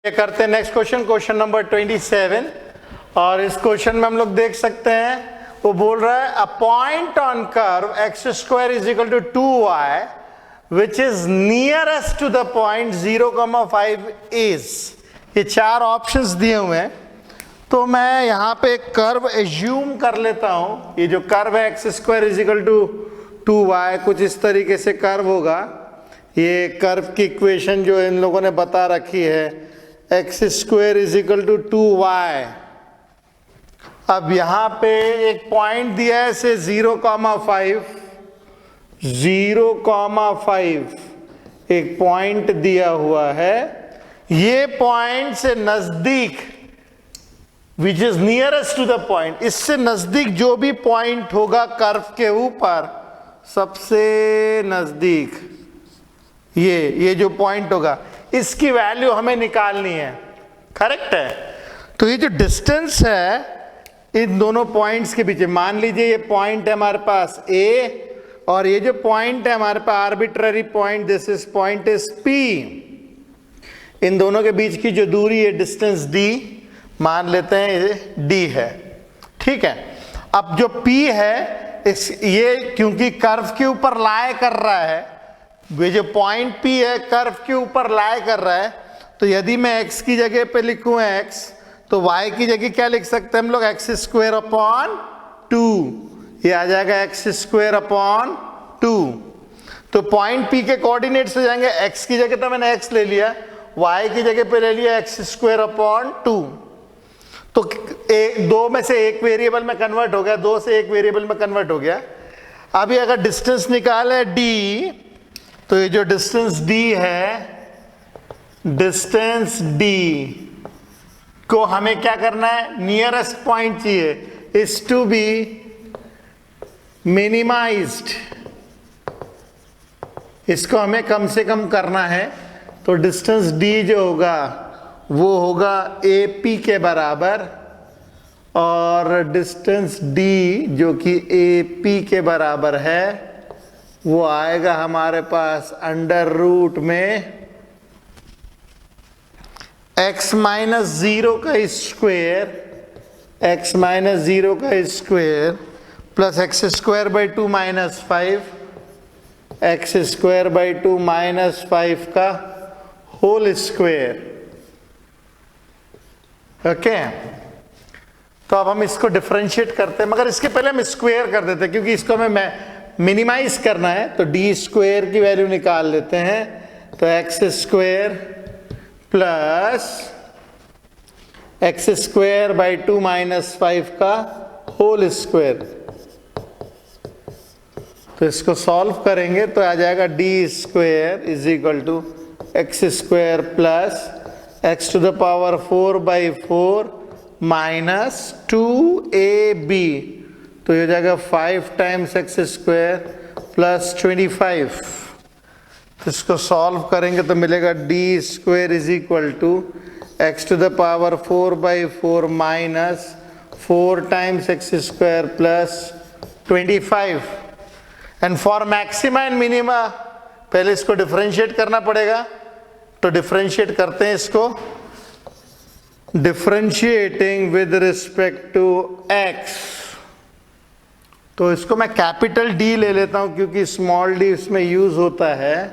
ये करते हैं नेक्स्ट क्वेश्चन, क्वेश्चन नंबर 27। और इस क्वेश्चन में हम लोग देख सकते हैं वो बोल रहा है a point on curve x square is equal to 2y which is nearest to the point 0,5 is. ये चार ऑप्शंस दिए हुए हैं, तो मैं यहाँ पे एक कर्व एज्यूम कर लेता हूँ। ये जो कर्व है x square is equal to 2y, कुछ इस तरीके से कर्व होगा। ये कर्व की इक्वेशन जो इन लोगों ने बता रखी है, x square is equal to 2y। अब यहाँ पे एक पॉइंट दिया है से 0,5 एक पॉइंट दिया हुआ है। ये पॉइंट से नजदीक which is nearest to the point, इससे नजदीक जो भी पॉइंट होगा कर्व के ऊपर, सबसे नजदीक ये जो पॉइंट होगा, इसकी वैल्यू हमें निकालनी है। करेक्ट है। तो ये जो डिस्टेंस है इन दोनों पॉइंट्स के बीच, मान लीजिए ये पॉइंट है हमारे पास A, और ये जो पॉइंट है हमारे पास arbitrary point, this is point is P। इन दोनों के बीच की जो दूरी है डिस्टेंस D, मान लेते हैं ये D है। ठीक है। अब जो P है ये क्योंकि कर्व के ऊपर लाए कर रहा है, ये जो पॉइंट P है कर्व के ऊपर लाए कर रहा है, तो यदि मैं x की जगह पे लिखूं x, तो y की जगह क्या लिख सकते हैं हम लोग, एक्स स्क्वायर अपॉन 2। ये आ जाएगा एक्स स्क्वायर अपॉन 2। तो पॉइंट P के कोऑर्डिनेट्स हो जाएंगे, x की जगह तो मैंने x ले लिया, y की जगह पे ले लिया एक्स स्क्वायर अपॉन 2। तो दो में से एक वेरिएबल में कन्वर्ट हो गया, दो से एक वेरिएबल में कन्वर्ट हो गया। अभी अगर डिस्टेंस निकाले d, तो ये जो डिस्टेंस d है, डिस्टेंस d को हमें क्या करना है, नियरेस्ट पॉइंट चाहिए, इज टू बी मिनिमाइज्ड। इसको हमें कम से कम करना है। तो डिस्टेंस d जो होगा वो होगा AP के बराबर, और डिस्टेंस d जो कि AP के बराबर है वो आएगा हमारे पास अंडर रूट में x माइनस 0 का स्क्वायर, x माइनस 0 का square plus x square by 2 minus 5, x square by 2 minus 5 का होल स्क्वायर। ओके। तो अब हम इसको डिफरेंशिएट करते हैं, मगर इसके पहले हम स्क्वायर कर देते हैं क्योंकि इसको हमें मिनिमाइज करना है। तो डी स्क्वायर की वैल्यू निकाल लेते हैं। तो x square plus x square by 2 minus 5 का होल स्क्वायर। तो इसको सॉल्व करेंगे तो आ जाएगा d square is equal to x square plus x to the power 4/4 minus 2ab। तो ये हो जाएगा 5 टाइम्स एक्स स्क्वायर प्लस 25। तो इसको सॉल्व करेंगे तो मिलेगा d square is equal to x to the power 4/4 minus 4 times x square plus 25। And for maxima and minima पहले इसको डिफरेंशिएट करना पड़ेगा। तो डिफरेंशिएट करते हैं इसको, differentiating with respect to x। तो इसको मैं कैपिटल D ले लेता हूं क्योंकि स्मॉल d इसमें यूज होता है।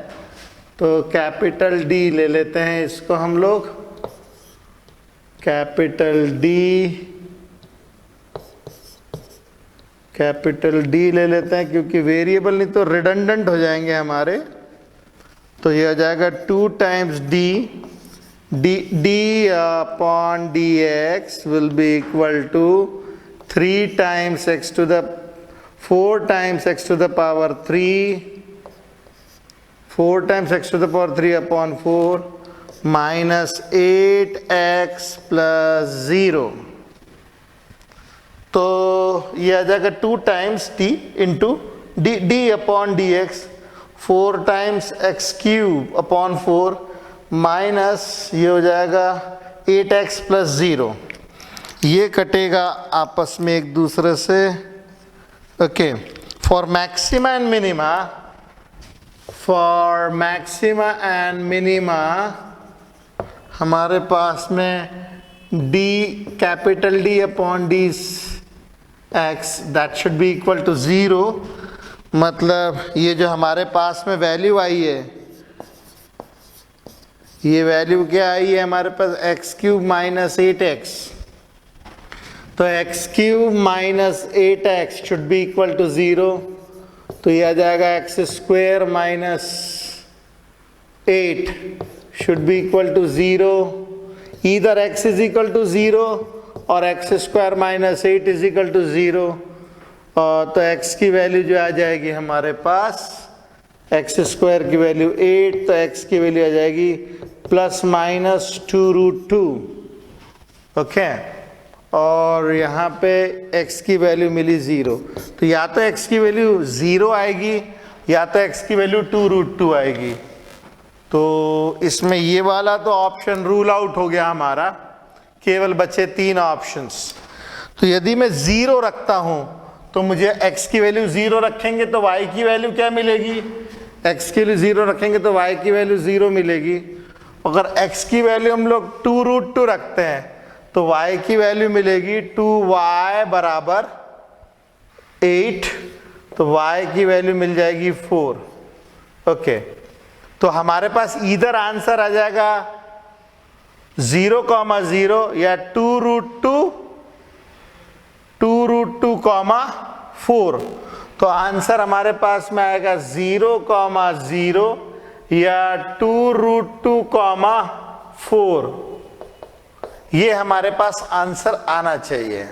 तो कैपिटल D ले लेते हैं इसको हम लोग, कैपिटल D ले लेते हैं क्योंकि वेरिएबल नहीं तो रिडंडेंट हो जाएंगे हमारे। तो ये हो जाएगा 2 times d upon dx will be equal to 3 times x to the 4 times x to the power 3, 4 times x to the power 3 upon 4 minus 8x plus 0। तो ये आ जाएगा 2 times t into d upon dx, 4 times x cube upon 4 minus ये हो जाएगा 8x plus 0। ये कटेगा आपस में एक दूसरे से। Okay. For maxima and minima हमारे पास में d capital d upon d x that should be equal to 0, मतलब ये जो हमारे पास में वैल्यू आई है, ये वैल्यू क्या आई है हमारे पास एक्स क्यूब माइनस 8x, तो x cube minus 8x should be equal to 0, तो ये आ जाएगा x square minus 8 should be equal to 0, either x is equal to 0 और x square minus 8 is equal to 0, और तो x की value जो आ जाएगी हमारे पास, एक्स स्क्वायर की वैल्यू 8, तो x की वैल्यू आ जाएगी प्लस माइनस 2√2, ओके, और यहाँ पे x की वैल्यू मिली 0, तो या तो x की वैल्यू 0 आएगी या तो x की वैल्यू 2√2 आएगी। तो इसमें ये वाला तो ऑप्शन रूल आउट हो गया हमारा, केवल बचे 3 ऑप्शंस। तो यदि मैं 0 रखता हूं तो मुझे x की वैल्यू 0 रखेंगे तो y की वैल्यू क्या मिलेगी, x की वैल्यू 0 रखेंगे तो y की वैल्यू 0 मिलेगी। अगर x की वैल्यू हम लोग 2√2 रखते हैं तो y की वैल्यू मिलेगी 2y बराबर 8, तो y की वैल्यू मिल जाएगी 4, ओके। तो हमारे पास इधर आंसर आ जाएगा 0,0 या 2√2,4, तो आंसर हमारे पास में आएगा 0,0 या 2√2,4, ये हमारे पास आंसर आना चाहिए,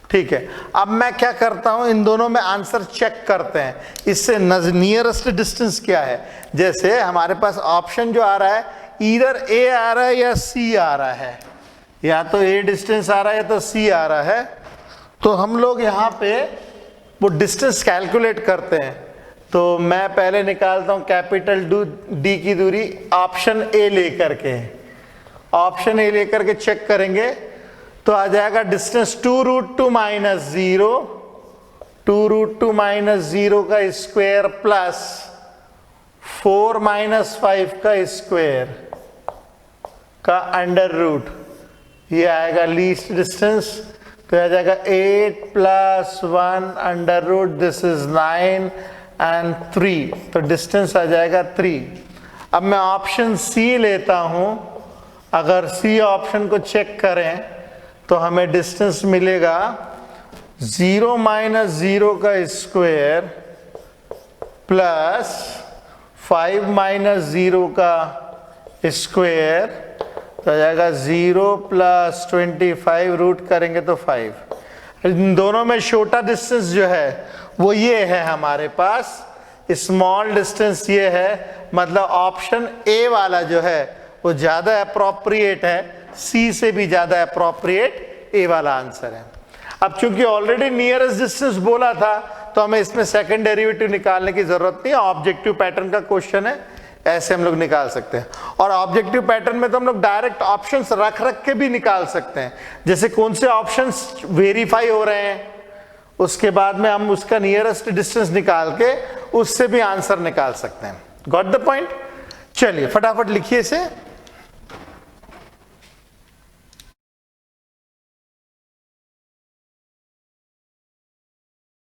ठीक है। अब मैं क्या करता हूं, इन दोनों में आंसर चेक करते हैं, इससे नियरेस्ट डिस्टेंस क्या है। जैसे हमारे पास ऑप्शन जो आ रहा है, इधर ए आ रहा है या सी आ रहा है, या तो ए डिस्टेंस आ रहा है या तो सी आ रहा है, तो हम लोग यहाँ पे वो डिस्टेंस कैलकुलेट करते हैं। तो मैं पहले निकालता हूँ कैपिटल डी की दूरी ऑप्शन ए लेकर के, ऑप्शन ए लेकर के चेक करेंगे तो आ जाएगा डिस्टेंस 2√2 माइनस 0, 2√2 माइनस 0 का स्क्वायर प्लस 4 माइनस 5 का स्क्वायर का अंडर रूट, ये आएगा लीस्ट डिस्टेंस, तो आ जाएगा 8 plus 1 under root, this is 9 and 3, तो डिस्टेंस आ जाएगा 3। अब मैं ऑप्शन सी लेता हूं, अगर सी ऑप्शन को चेक करें तो हमें डिस्टेंस मिलेगा 0 माइनस 0 का स्क्वायर प्लस 5 माइनस 0 का स्क्वायर, तो आ जाएगा 0 प्लस 25, रूट करेंगे तो 5। इन दोनों में छोटा डिस्टेंस जो है वो ये है हमारे पास, स्मॉल डिस्टेंस ये है, मतलब ऑप्शन ए वाला जो है वो ज्यादा अप्रोप्रिएट है, सी से भी ज्यादा अप्रोप्रिएट ए वाला आंसर है। अब चूंकि ऑलरेडी नियरेस्ट डिस्टेंस बोला था तो हमें इसमें सेकंड डेरिवेटिव निकालने की जरूरत नहीं है, ऑब्जेक्टिव पैटर्न का क्वेश्चन है, ऐसे हम लोग निकाल सकते हैं। और ऑब्जेक्टिव पैटर्न में तो हम लोग डायरेक्ट ऑप्शंस रख रख के भी निकाल सकते हैं, जैसे कौन से ऑप्शंस वेरीफाई हो रहे हैं, उसके बाद में हम उसका नियरेस्ट डिस्टेंस निकाल के उससे भी आंसर निकाल सकते हैं। Got the point? चलिए फटाफट लिखिए इसे।